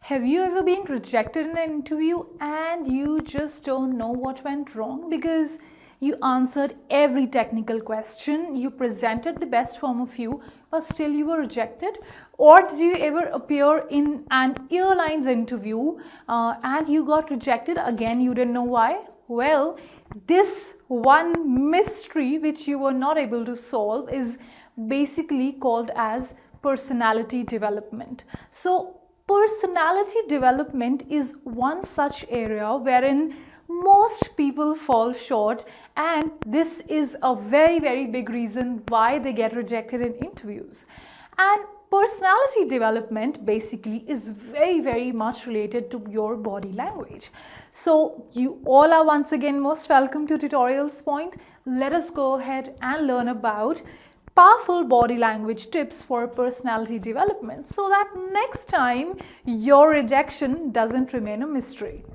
Have you ever been rejected in an interview and you just don't know what went wrong because you answered every technical question, you presented the best form of you, but still you were rejected? Or did you ever appear in an airlines interview and you got rejected again, you didn't know why? Well, this one mystery which you were not able to solve is basically called as personality development. So personality development is one such area wherein most people fall short, and this is a very big reason why they get rejected in interviews. And personality development basically is very much related to your body language. So you all are once again most welcome to Tutorials Point. Let us go ahead and learn about powerful body language tips for personality development so that next time your rejection doesn't remain a mystery.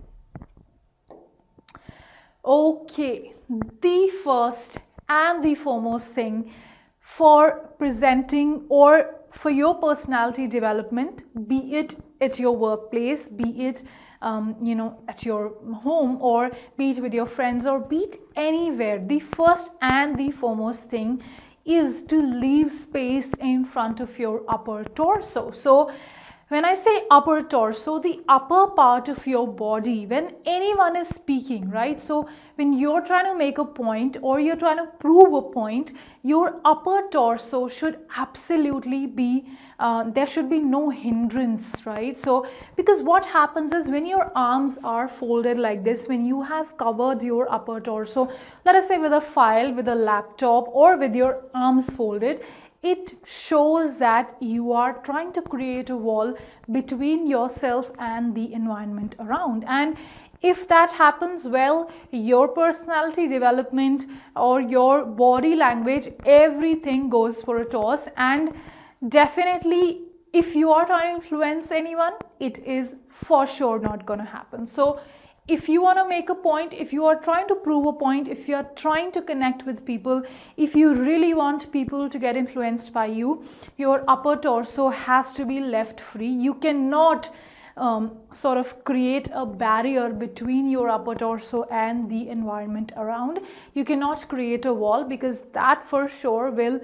Okay, the first and the foremost thing for presenting or for your personality development, be it at your workplace, be it at your home, or be it with your friends, or be it anywhere, the first and the foremost thing is to leave space in front of your upper torso. So when I say upper torso, the upper part of your body, when anyone is speaking, right? So when you're trying to make a point or you're trying to prove a point, your upper torso should absolutely be, there should be no hindrance, right? So because what happens is when your arms are folded like this, when you have covered your upper torso, let us say with a file, with a laptop, or with your arms folded, it shows that you are trying to create a wall between yourself and the environment around. And if that happens, well, your personality development or your body language, everything goes for a toss. And definitely, if you are trying to influence anyone, it is for sure not going to happen. So if you want to make a point, if you are trying to prove a point, if you are trying to connect with people, if you really want people to get influenced by you, your upper torso has to be left free. You cannot sort of create a barrier between your upper torso and the environment around. You cannot create a wall, because that for sure will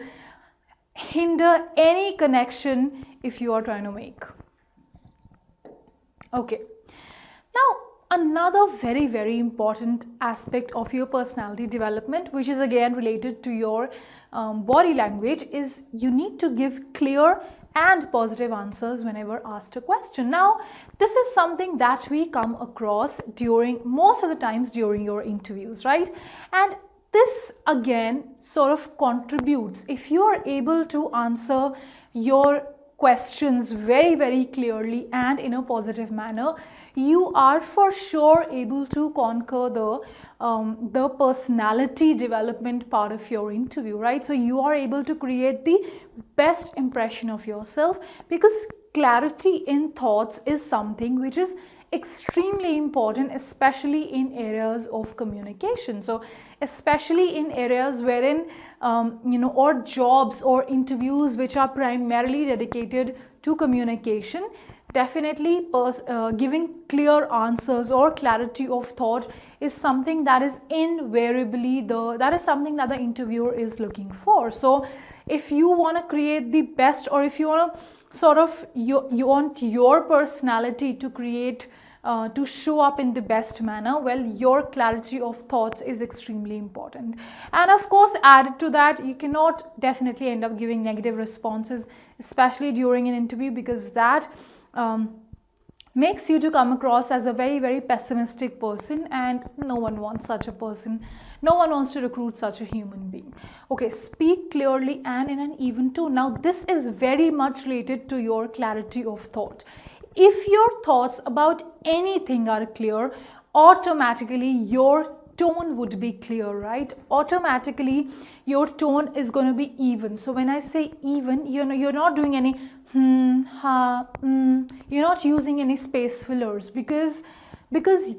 hinder any connection if you are trying to make. Okay. Now, another very important aspect of your personality development, which is again related to your body language, is you need to give clear and positive answers whenever asked a question. Now, this is something that we come across most of the times during your interviews, right? And this again sort of contributes. If you are able to answer your questions very clearly and in a positive manner, you are for sure able to conquer the personality development part of your interview, right? So you are able to create the best impression of yourself, because clarity in thoughts is something which is extremely important, especially in areas of communication. So especially in areas wherein or jobs or interviews which are primarily dedicated to communication, definitely giving clear answers or clarity of thought is something that is invariably that is something that the interviewer is looking for. So if you want to create the best, or if you want to sort of you want your personality to create to show up in the best manner, well, your clarity of thoughts is extremely important. And of course, added to that, you cannot definitely end up giving negative responses, especially during an interview, because that makes you to come across as a very pessimistic person, and no one wants such a person. No one wants to recruit such a human being. Okay, speak clearly and in an even tone. Now, this is very much related to your clarity of thought. If your thoughts about anything are clear, automatically your tone would be clear, right? Automatically your tone is going to be even. So when I say even, you're not doing any you're not using any space fillers, because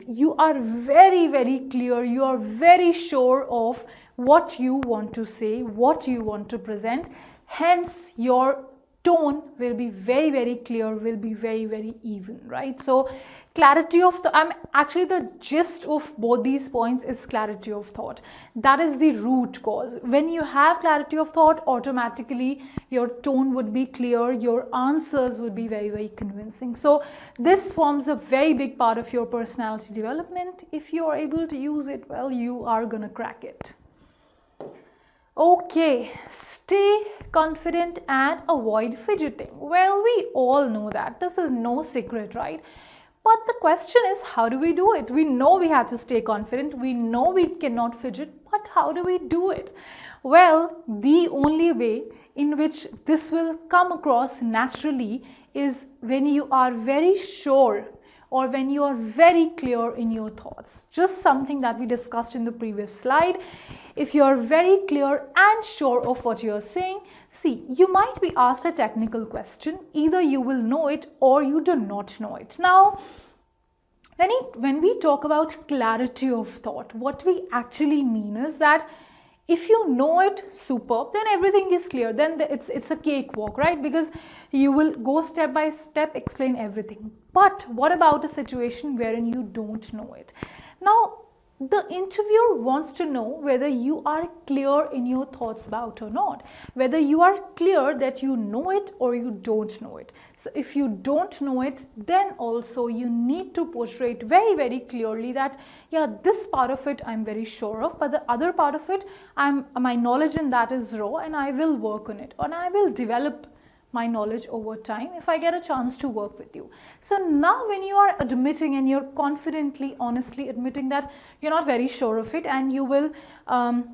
you are very clear, you are very sure of what you want to say, what you want to present. Hence your tone will be very, very clear, will be very, very even, right? So clarity of the, actually the gist of both these points is clarity of thought. That is the root cause. When you have clarity of thought, automatically your tone would be clear, your answers would be very, very convincing. So this forms a very big part of your personality development. If you are able to use it well, you are gonna crack it. Okay, stay confident and avoid fidgeting. Well, we all know that. This is no secret, right? But the question is, how do we do it? We know we have to stay confident. We know we cannot fidget, but how do we do it? Well, the only way in which this will come across naturally is when you are very sure or when you are very clear in your thoughts. Just something that we discussed in the previous slide. If you are very clear and sure of what you are saying, see, you might be asked a technical question. Either you will know it or you do not know it. Now, when we talk about clarity of thought, what we actually mean is that if you know it, superb, then everything is clear. Then it's a cakewalk, right? Because you will go step by step, explain everything. But what about a situation wherein you don't know it? Now, the interviewer wants to know whether you are clear in your thoughts about or not, whether you are clear that you know it or you don't know it. So if you don't know it, then also you need to portray it very, very clearly that, yeah, this part of it I'm very sure of, but the other part of it, my knowledge in that is raw and I will work on it, and I will develop my knowledge over time if I get a chance to work with you. So now when you are admitting and you're confidently, honestly admitting that you're not very sure of it and you will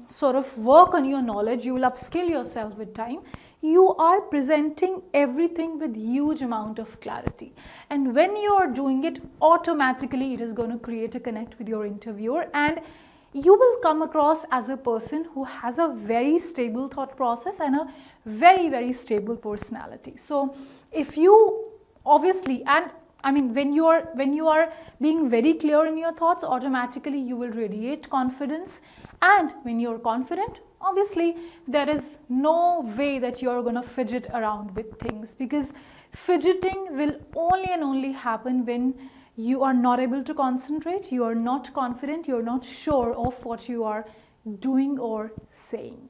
sort of work on your knowledge, you will upskill yourself with time, you are presenting everything with huge amount of clarity. And when you are doing it, automatically it is going to create a connect with your interviewer, and you will come across as a person who has a very stable thought process and a very, very stable personality. So if you obviously, and I mean, when you are being very clear in your thoughts, automatically you will radiate confidence. And when you're confident, obviously there is no way that you're going to fidget around with things, because fidgeting will only and only happen when you are not able to concentrate, you are not confident, you're not sure of what you are doing or saying.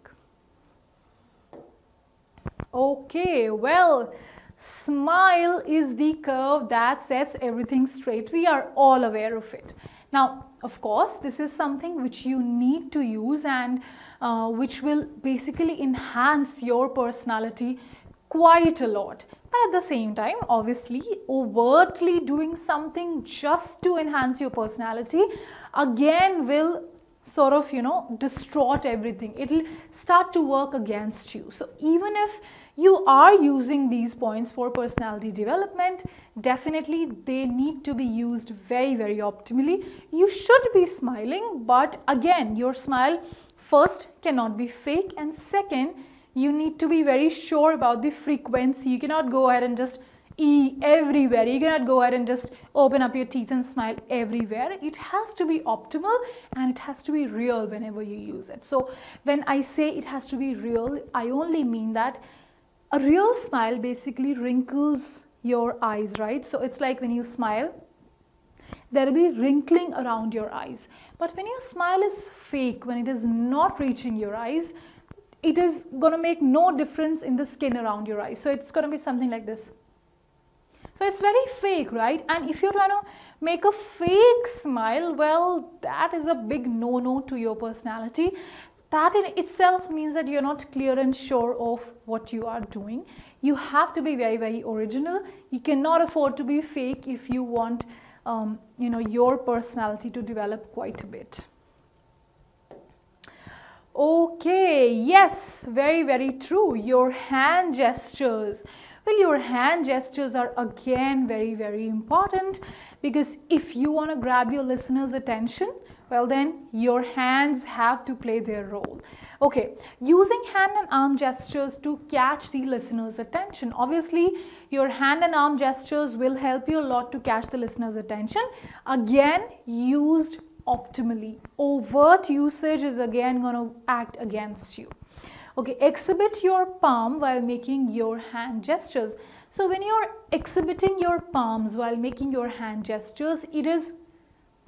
Okay, well, smile is the curve that sets everything straight. We are all aware of it. Now, of course, this is something which you need to use and which will basically enhance your personality quite a lot. But at the same time, obviously, overtly doing something just to enhance your personality again will sort of, distort everything. It will start to work against you. So even if you are using these points for personality development, definitely they need to be used very, very optimally. You should be smiling, but again, your smile first cannot be fake, and second, you need to be very sure about the frequency. You cannot go ahead and just everywhere. You cannot go ahead and just open up your teeth and smile everywhere. It has to be optimal and it has to be real whenever you use it. So when I say it has to be real, I only mean that a real smile basically wrinkles your eyes, right? So it's like when you smile, there will be wrinkling around your eyes. But when your smile is fake, when it is not reaching your eyes, it is going to make no difference in the skin around your eyes. So it's going to be something like this. So it's very fake, right? And if you're trying to make a fake smile, well, that is a big no-no to your personality. That in itself means that you're not clear and sure of what you are doing. You have to be very, very original. You cannot afford to be fake if you want, your personality to develop quite a bit. Okay, yes, very, very true. Your hand gestures. Well, your hand gestures are again very, very important, because if you want to grab your listeners' attention, well then your hands have to play their role. Okay, using hand and arm gestures to catch the listener's attention. Obviously, your hand and arm gestures will help you a lot to catch the listener's attention. Again, used optimally. Overt usage is again going to act against you. Okay, exhibit your palm while making your hand gestures. So when you're exhibiting your palms while making your hand gestures, it is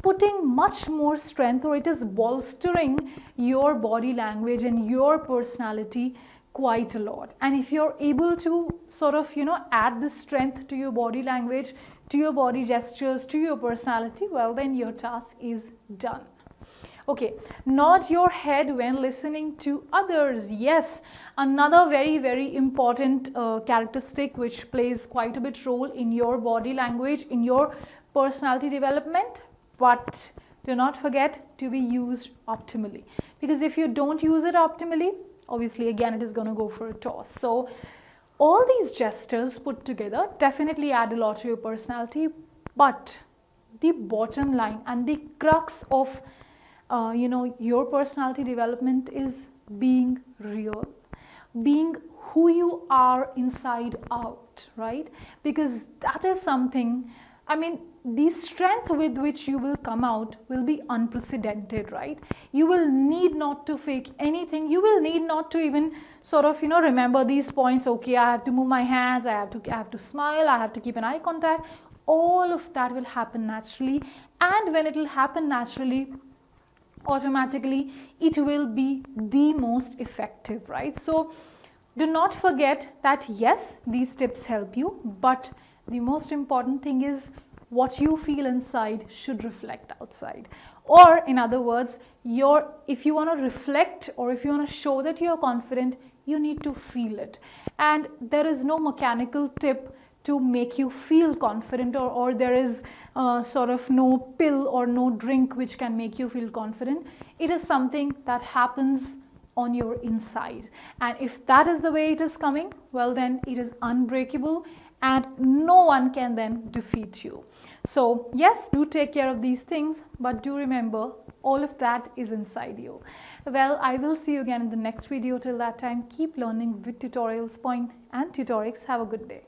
putting much more strength, or it is bolstering your body language and your personality quite a lot. And if you're able to sort of, add this strength to your body language, to your body gestures, to your personality, well, then your task is done. Okay, nod your head when listening to others. Yes, another very, very important characteristic which plays quite a bit role in your body language, in your personality development, but do not forget to be used optimally. Because if you don't use it optimally, obviously again it is going to go for a toss. So all these gestures put together definitely add a lot to your personality, but the bottom line and the crux of your personality development is being real, being who you are inside out, right? Because that is something, the strength with which you will come out will be unprecedented, right? You will need not to fake anything. You will need not to even sort of, remember these points. Okay, I have to move my hands, I have to smile, I have to keep an eye contact. All of that will happen naturally. And when it will happen naturally, automatically it will be the most effective, right? So do not forget that yes, these tips help you, but the most important thing is what you feel inside should reflect outside. Or in other words, if you want to reflect or if you want to show that you're confident, you need to feel it. And there is no mechanical tip to make you feel confident, or there is sort of no pill or no drink which can make you feel confident. It is something that happens on your inside. And if that is the way it is coming, well, then it is unbreakable and no one can then defeat you. So yes, do take care of these things, but do remember all of that is inside you. Well, I will see you again in the next video. Till that time, keep learning with Tutorials Point and Tutorix. Have a good day.